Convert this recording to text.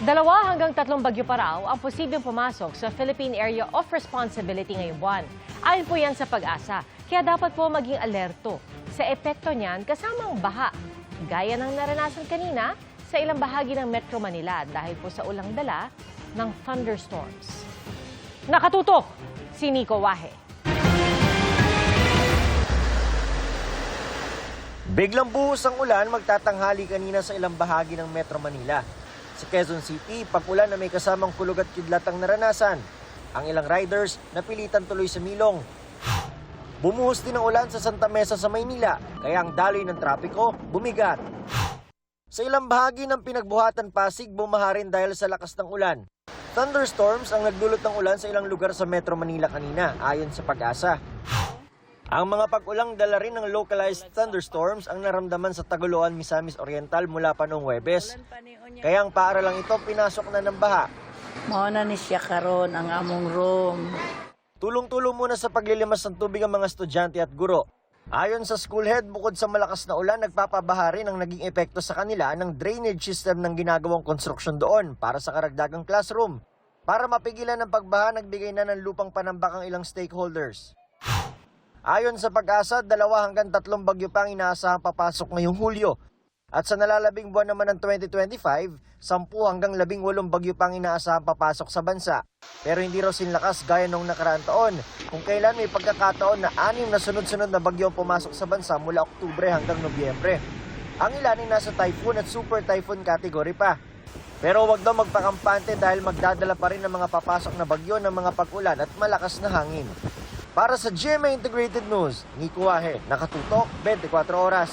2 hanggang 3 bagyo pa raw ang posibleng pumasok sa Philippine Area of Responsibility ngayong buwan. Ayon po yan sa Pag-asa, kaya dapat po maging alerto sa epekto niyan kasamang baha. Gaya ng naranasan kanina sa ilang bahagi ng Metro Manila dahil po sa ulang dala ng thunderstorms. Nakatutok si Nico Wahe. Biglang buhos ang ulan magtatanghali kanina sa ilang bahagi ng Metro Manila. Sa Quezon City, pag-ulan na may kasamang kulog at kidlat ang naranasan. Ang ilang riders napilitan tuloy sa milong. Bumuhos din ang ulan sa Santa Mesa sa Maynila, kaya ang daloy ng trapiko bumigat. Sa ilang bahagi ng Pinagbuhatan Pasig, bumaha rin dahil sa lakas ng ulan. Thunderstorms ang nagdulot ng ulan sa ilang lugar sa Metro Manila kanina, ayon sa Pag-asa. Ang mga pag-ulang dala rin ng localized thunderstorms ang naramdaman sa Tagoloan, Misamis Oriental mula pa noong Huwebes. Kaya ang paaralang ito pinasok na ng baha. Mauna ni siya karon ang among room. Tulong-tulong muna sa paglilimas ng tubig ang mga estudyante at guro. Ayon sa school head, bukod sa malakas na ulan, nagpapabaha rin ang naging epekto sa kanila ng drainage system ng ginagawang konstruksyon doon para sa karagdagang classroom. Para mapigilan ng pagbaha, nagbigay na ng lupang panambak ang ilang stakeholders. Ayon sa Pag-asa, 2 hanggang 3 bagyo pa ang inaasahang papasok ngayong Hulyo. At sa nalalabing buwan naman ng 2025, 10 hanggang 18 bagyo pa ang inaasahang papasok sa bansa. Pero hindi raw sinlakas gaya nung nakaraang taon, kung kailan may pagkakataon na 6 na sunod-sunod na bagyo ang pumasok sa bansa mula Oktubre hanggang Nobyembre. Ang ilan ay nasa typhoon at super typhoon category pa. Pero wag daw magpakampante dahil magdadala pa rin ng mga papasok na bagyo ng mga pag-ulan at malakas na hangin. Para sa GMA Integrated News, Nico Wahe, nakatutok 24 oras.